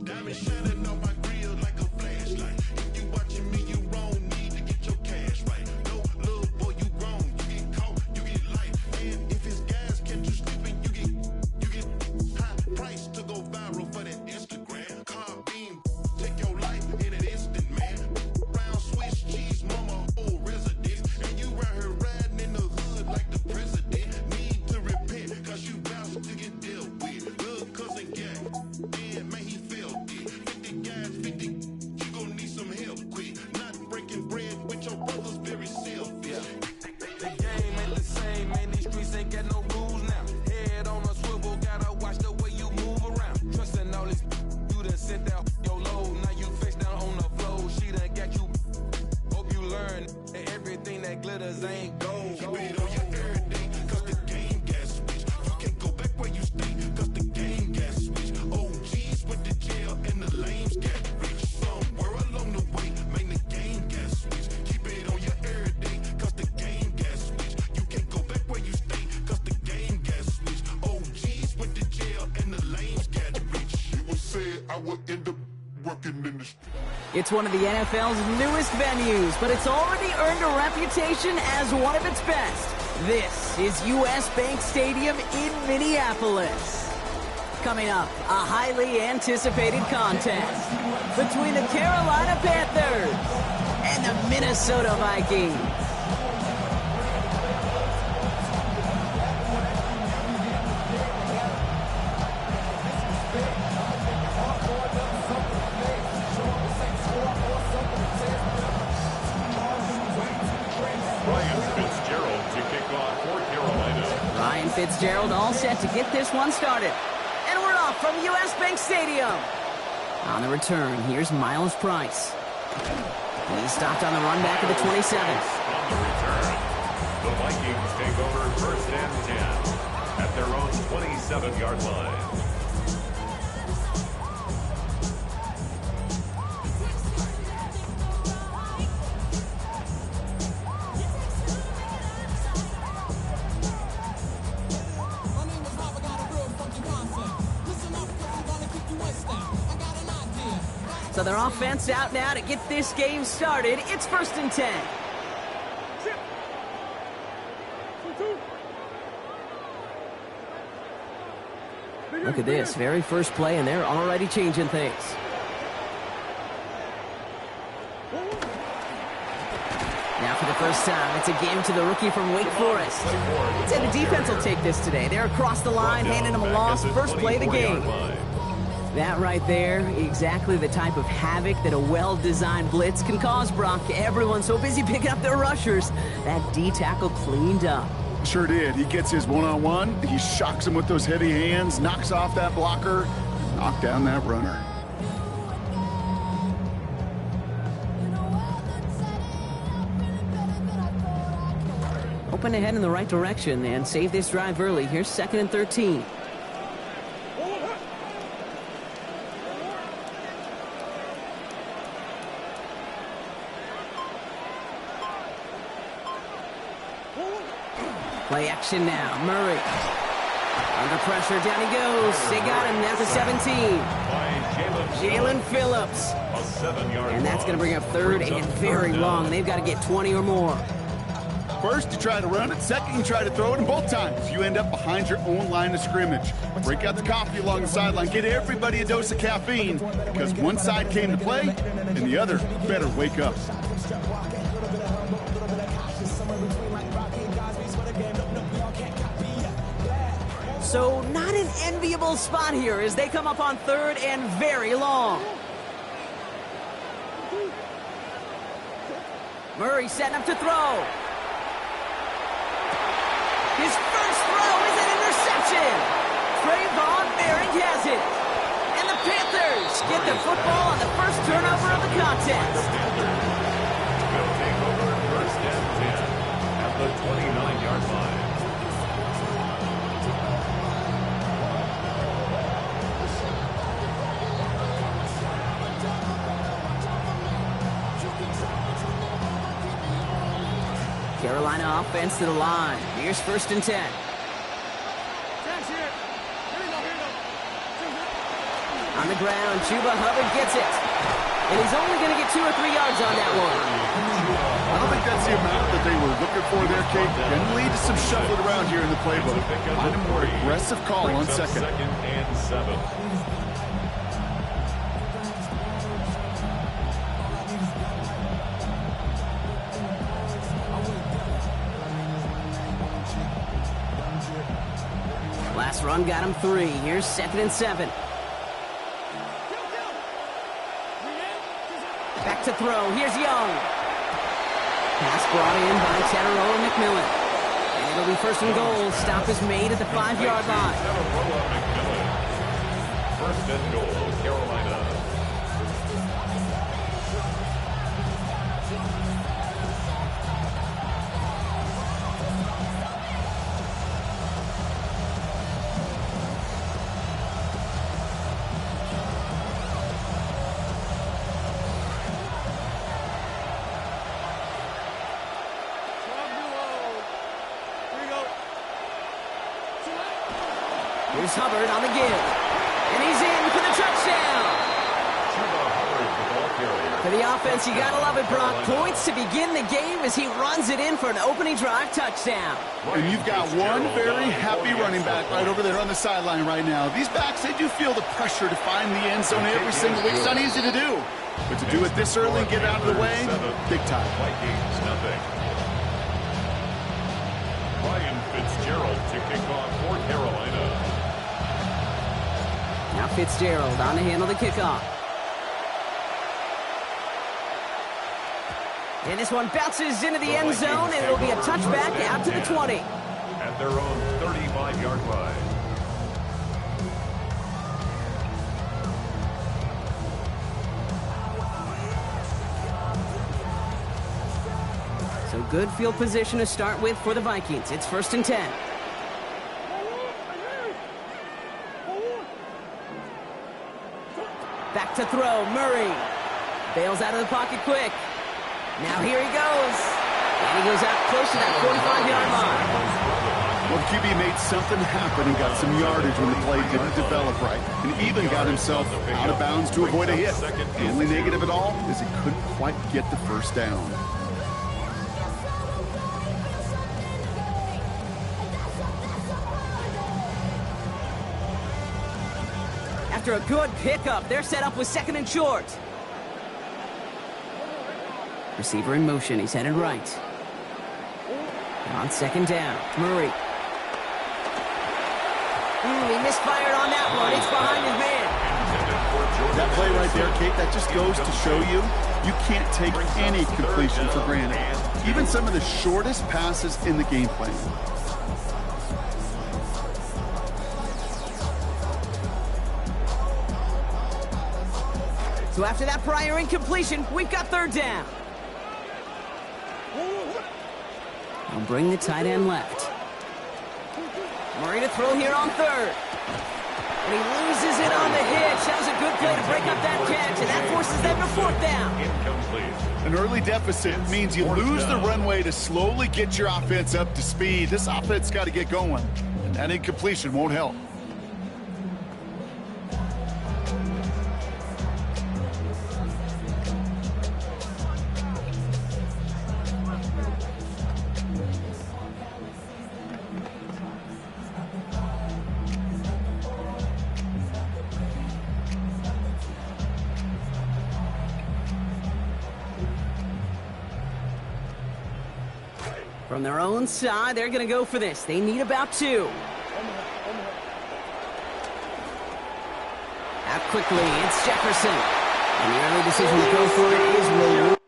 Diamond shining on my grill like a flashlight. If you watching me, you wrong. Need to get your cash right. No, little boy, you wrong. You get caught, you get life. And if it's gas, catch you slipping, you get high price to go viral for that Instagram. Car beam, take your life in an instant, man. Round Swiss cheese, mama, whole residence. And you right here riding in the hood like the president. Need to repent, cause you bound to get dealt with. Little cousin gang, yeah, man, he felt it. 50 guys, 50, you gon' need some help quick. Not breaking bread with your brothers, very selfish. The game ain't the same, man. These streets ain't got no rules now. Head on a swivel, gotta watch the way you move around. Trusting all this, you done sent out your load. Now you face down on the floor. She done got you. Hope you learn that everything that glitters ain't gold. Keep it on your everyday, cause the game got switched. You can't go back where you stay, cause the game got switched. OGs went to jail and the lames got rich. Somewhere along the way, man, the game got switched. Keep it on your everyday, cause the game got switched. You can't go back where you stay, cause the game got switched. OGs went to jail and the lames got rich. It was said I would end up working in the street. It's one of the NFL's newest venues, but it's already earned a reputation as one of its best. This is U.S. Bank Stadium in Minneapolis. Coming up, a highly anticipated contest between the Carolina Panthers and the Minnesota Vikings. Ryan Fitzgerald to kick off for Carolina. Ryan Fitzgerald all set to get this one started. And we're off from U.S. Bank Stadium. On the return, here's Miles Price. He stopped on the run back of the 27. On the return, the Vikings take over first and 10 at their own 27-yard line. So their offense out now to get this game started. It's first and 10. Look at this, very first play, and they're already changing things. Now for the first time, it's a game to the rookie from Wake Forest. I'd say the defense will take this today. They're across the line, handing them a loss. First play of the game. That right there, exactly the type of havoc that a well-designed blitz can cause, Brock. Everyone's so busy picking up their rushers. That D-tackle cleaned up. Sure did. He gets his one-on-one. He shocks him with those heavy hands, knocks off that blocker, knock down that runner. Open ahead in the right direction and save this drive early. Here's 2nd and 13. Play action now. Murray. Under pressure. Down he goes. They got him down to 17. Jalen Phillips. And that's going to bring up 3rd and very long. They've got to get 20 or more. First, you try to run it. Second, you try to throw it. And both times, you end up behind your own line of scrimmage. Break out the coffee along the sideline. Get everybody a dose of caffeine. Because one side came to play, and the other better wake up. So not an enviable spot here as they come up on 3rd and very long. Murray setting up to throw. His first throw is an interception. Trayvon Merrick has it. And the Panthers get the football on the first turnover of the contest. Will take over first and 10 at the 29-yard line. Carolina offense to the line. Here's 1st and 10. On the ground, Chuba Hubbard gets it. And he's only going to get 2 or 3 yards on that one. I don't think that's the amount that they were looking for there, Kate. And lead to some shuffling around here in the playbook. Find a more aggressive call on second. 2nd and 7. Last run got him 3. Here's 2nd and 7. Back to throw. Here's Young. Pass brought in by Teteroa McMillan. And it'll be 1st and goal. Stop is made at the 5-yard line. 1st and goal, Carolina. Here's Hubbard on the give. And he's in for the touchdown. For the offense, you gotta love it, Brock. Points to begin the game as he runs it in for an opening drive touchdown. And you've got one very happy running back right over there on the sideline right now. These backs, they do feel the pressure to find the end zone every single week. It's not easy to do. But to do it this early and get out of the way, big time. Vikings, nothing. Ryan Fitzgerald to kick off for Carolina. Now Fitzgerald on to handle the kickoff. And this one bounces into the end zone, and it'll be a touchback out to the 20. At their own 35-yard line. So good field position to start with for the Vikings. It's 1st and 10. Back to throw, Murray. Bails out of the pocket quick. Now here he goes. And he goes out close to that 45-yard line. Well, QB made something happen and got some yardage when the play didn't develop right. And even got himself out of bounds to avoid a hit. The only negative at all is he couldn't quite get the 1st down. After a good pickup, they're set up with 2nd and short. Receiver in motion. He's headed right. On 2nd down, Murray. He misfired on that one. It's behind his man. That play right there, Kate, that just goes to show you can't take any completion for granted. Even some of the shortest passes in the game plan. So after that prior incompletion, we've got 3rd down. They'll bring the tight end left. Murray to throw here on 3rd. And he loses it on the hitch. That was a good play to break up that catch, and that forces them to 4th down. Incomplete. An early deficit means you lose the runway to slowly get your offense up to speed. This offense got to get going, and that incompletion won't help. From their own side, they're going to go for this. They need about 2. Out quickly, it's Jefferson. And the early decision to go for it is rewarded.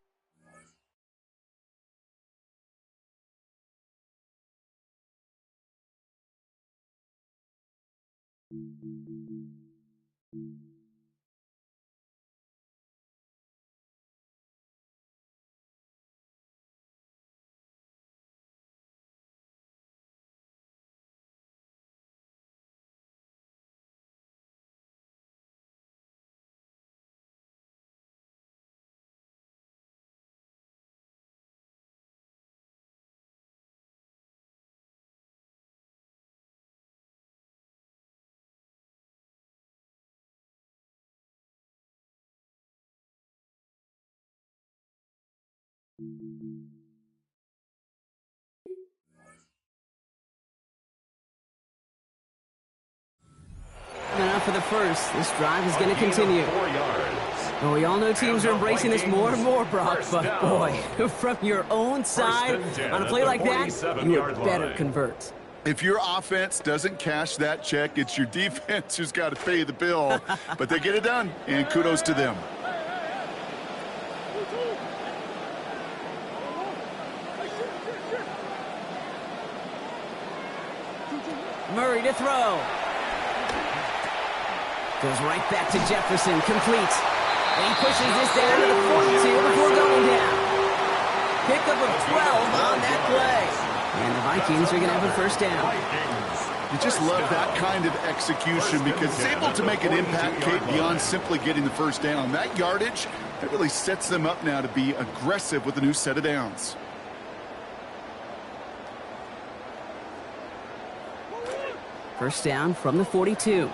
Now for the first, this drive is going to continue. 4 yards. Well, we all know teams are embracing this more and more, Brock, but boy, from your own side, on a play like that, you would better convert. If your offense doesn't cash that check, it's your defense who's got to pay the bill. But they get it done, and kudos to them. Murray to throw. Goes right back to Jefferson, complete. And he pushes this down to the 42 before going down. Pickup of 12 on that play. And the Vikings are going to have a first down. You just love that kind of execution because it's able to make an impact, Kate, beyond simply getting the first down. That yardage, that really sets them up now to be aggressive with a new set of downs. First down from the 42.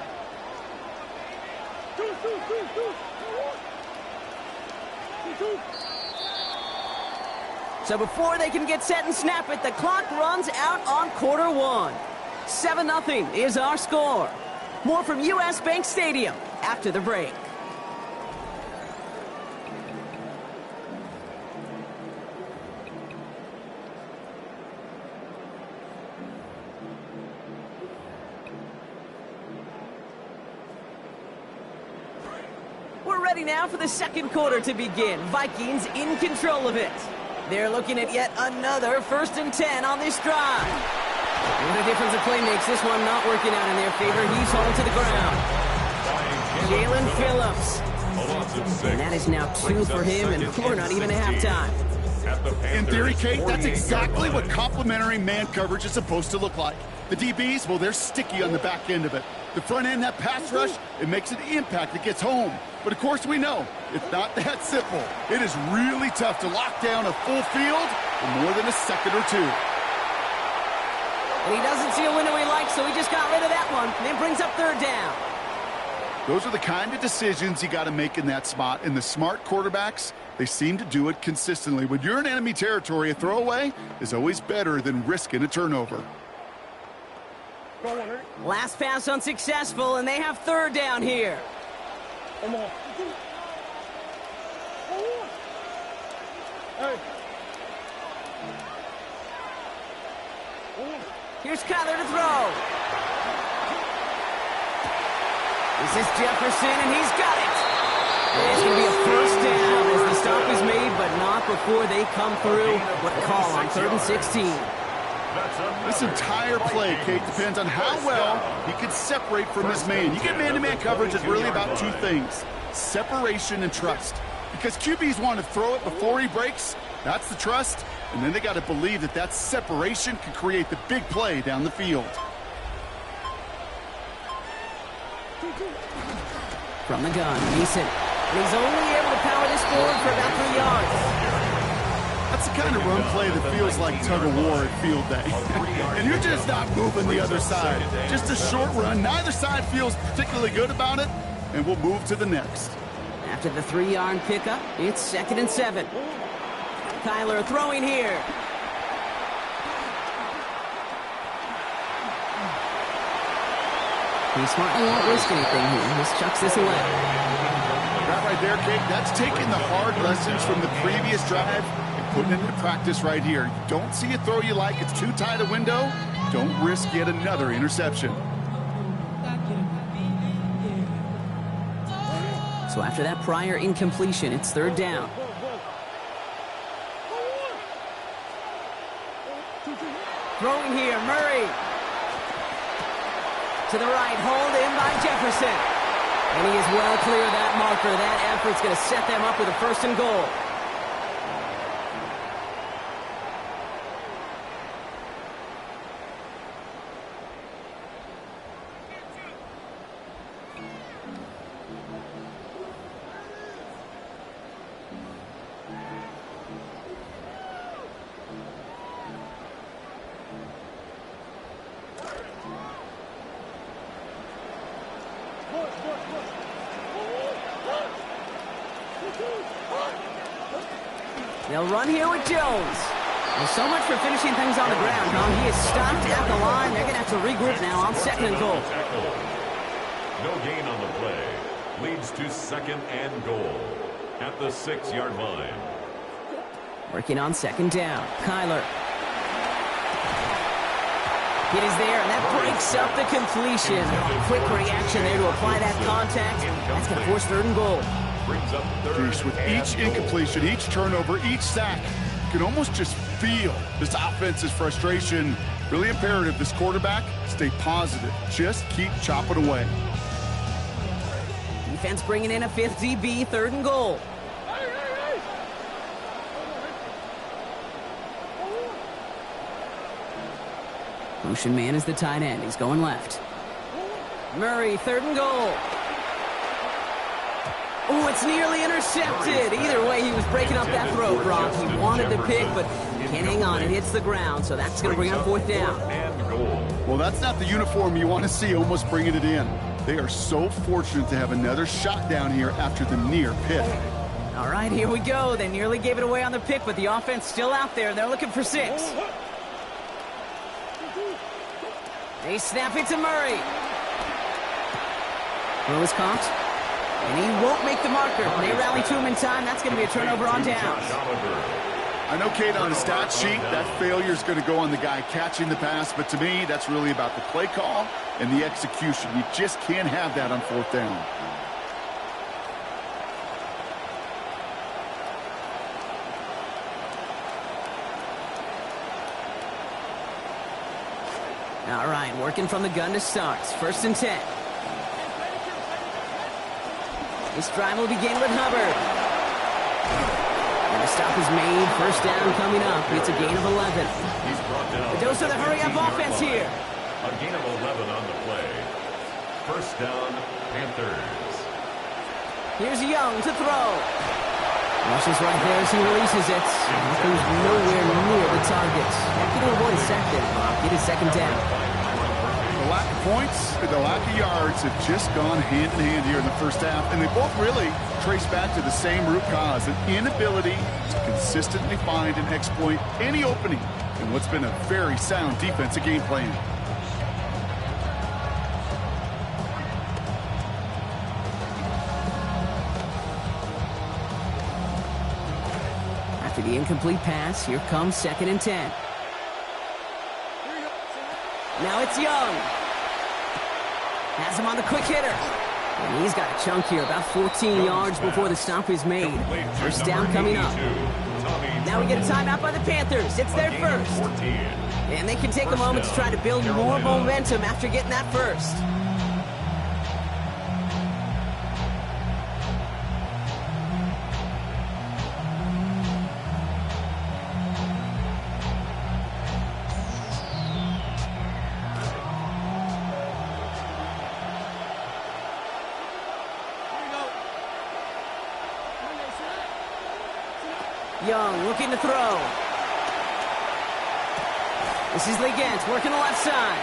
So before they can get set and snap it, the clock runs out on quarter one. 7-0 is our score. More from U.S. Bank Stadium after the break. We're ready now for the second quarter to begin. Vikings in control of it. They're looking at yet another 1st and 10 on this drive. What a difference a play makes. This one not working out in their favor. He's hauled to the ground. Jalen Phillips. And that is now 2 for him, and we're not even at halftime. In theory, Kate, that's exactly what complementary man coverage is supposed to look like. The DBs, well, they're sticky on the back end of it. The front end, that pass rush, it makes an impact. It gets home. But, of course, we know it's not that simple. It is really tough to lock down a full field for more than a second or two. And he doesn't see a window he likes, so he just got rid of that one. And then brings up 3rd down. Those are the kind of decisions you got to make in that spot. And the smart quarterbacks, they seem to do it consistently. When you're in enemy territory, a throwaway is always better than risking a turnover. Last pass unsuccessful, and they have 3rd down here. Come on. Hey. Here's Kyler to throw. This is Jefferson, and he's got it. And it's going to be a first down as the stop is made, but not before they come through. What a call on 3rd and 16. This entire play, Kate, depends on how well he can separate from his man. You get man-to-man coverage is really about 2 things, separation and trust. Because QBs want to throw it before he breaks, that's the trust, and then they got to believe that that separation can create the big play down the field. From the gun, Neeson. And he's only able to power this forward for about 3 yards. That's the kind of run play that feels like tug-of-war at field day. And you're just not moving the other side. Just a short run. Neither side feels particularly good about it, and we'll move to the next. After the 3-yard pickup, it's 2nd and 7. Kyler throwing here. He's smart and won't risk anything here. Just chucks this away. That right there, Kate, that's taking the hard lessons from the previous drive and putting it into practice right here. You don't see a throw you like, it's too tight a window, don't risk yet another interception. So after that prior incompletion, it's 3rd down. Throwing here, Murray. To the right, hauled in by Jefferson. And he is well clear of that marker. That effort's going to set them up with a 1st and goal. They'll run here with Jones. Well, so much for finishing things on the ground, huh? He is stopped at the line. They're going to have to regroup now on 2nd and goal. No gain on the play. Leads to 2nd and goal at the 6-yard line. Working on 2nd down. Kyler. It is there, and that breaks up the completion. Quick reaction there to apply that contact. That's going to force 3rd and goal. Brings up 3rd. With each incompletion, each turnover, each sack, you can almost just feel this offense's frustration. Really imperative, this quarterback, stay positive. Just keep chopping away. Defense bringing in a 5th DB, 3rd and goal. Motion man is the tight end. He's going left. Murray, 3rd and goal. Oh, it's nearly intercepted. Either way, he was breaking up that throw, Brock. He wanted the pick, but can't hang on. It hits the ground, so that's going to bring up 4th down. Well, that's not the uniform you want to see almost bringing it in. They are so fortunate to have another shot down here after the near pick. All right, here we go. They nearly gave it away on the pick, but the offense still out there. They're looking for 6. They snap it to Murray. Throw is caught. And he won't make the marker. They rally to him in time. That's going to be a turnover on downs. I know, Kate, on the stat sheet, that failure is going to go on the guy catching the pass, but to me, that's really about the play call and the execution. You just can't have that on 4th down. All right, working from the gun to start. 1st and 10. This drive will begin with Hubbard. And the stop is made. 1st down coming up. It's a gain of 11. The dose of the hurry-up offense here. A gain of 11 on the play. 1st down, Panthers. Here's Young to throw. Rushes right there as he releases it. And goes nowhere near the target. That could avoid a sack there, Bob. Get his 2nd down. The lack of points and the lack of yards have just gone hand in hand here in the 1st half, and they both really trace back to the same root cause, an inability to consistently find and exploit any opening in what's been a very sound defensive game plan. After the incomplete pass, here comes 2nd and 10. Now it's Young. Has him on the quick hitter. And he's got a chunk here, about 14 yards before the stop is made. 1st down coming up. Now we get a timeout by the Panthers. It's their 1st. And they can take a moment to try to build more momentum after getting that 1st. Young looking to throw. This is Legent working the left side.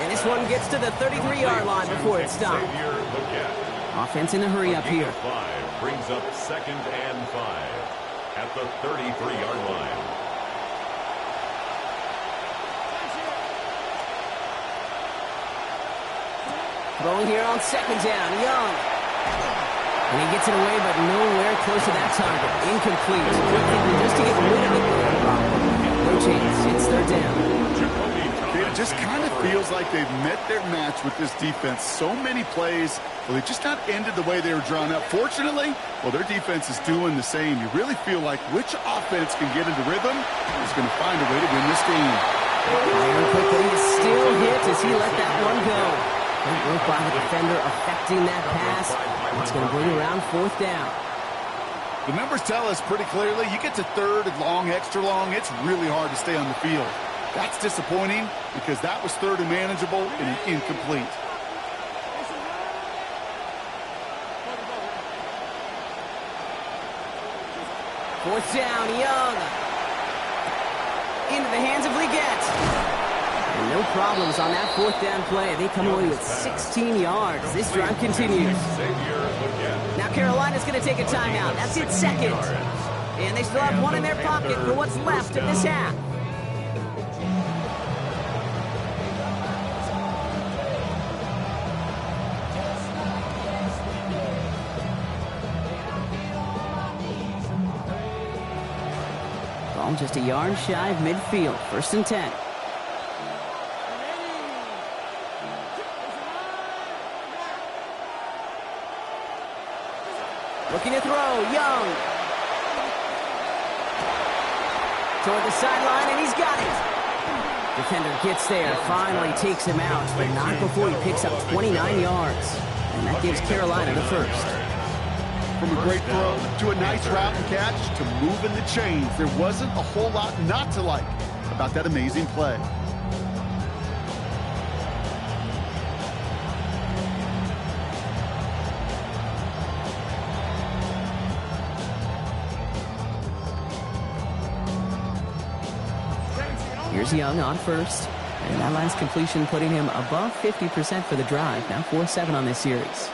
And this one gets to the 33-yard line before it's stopped. Offense in a hurry up here. Brings up 2nd and 5 at the 33-yard line. Throwing here on 2nd down. Young. And he gets it away, but nowhere close to that target. Incomplete. Just to get rid of it. No chance. It's 3rd down. It just kind of feels like they've met their match with this defense. So many plays, well, they just not ended the way they were drawn up. Fortunately, well, their defense is doing the same. You really feel like which offense can get into rhythm is going to find a way to win this game. Iron quickly is still hit as he let that one go. Great work by the defender affecting that pass. It's going to bring around 4th down. The numbers tell us pretty clearly, you get to 3rd and long, extra long, it's really hard to stay on the field. That's disappointing because that was 3rd and manageable and incomplete. Fourth down, Young. Into the hands of Legent. And no problems on that 4th down play. They come away with 16 yards. This drive continues. Now Carolina's going to take a timeout. That's its 2nd. And they still have one in their pocket for what's left of this half. Ball just a yard shy of midfield. 1st and 10. Looking to throw, Young. Toward the sideline, and he's got it. Defender gets there, finally takes him out, but not before he picks up 29 yards. And that gives Carolina the first. From a great throw to a nice route and catch to moving the chains, there wasn't a whole lot not to like about that amazing play. Here's Young on first. And that last completion putting him above 50% for the drive. Now 4-7 on this series.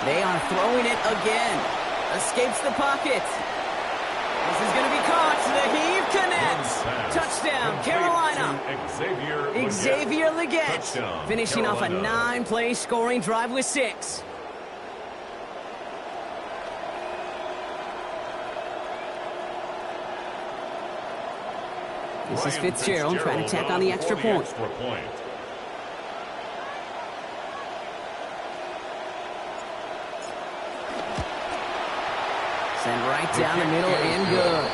They are throwing it again. Escapes the pocket. This is going to be caught. The heave connects. Touchdown, Carolina. Xavier Legette finishing off a 9-play scoring drive with 6. This is Fitzgerald trying to tack on the extra point. Send right down the middle and good.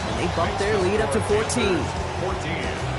And they bump their lead up to 14.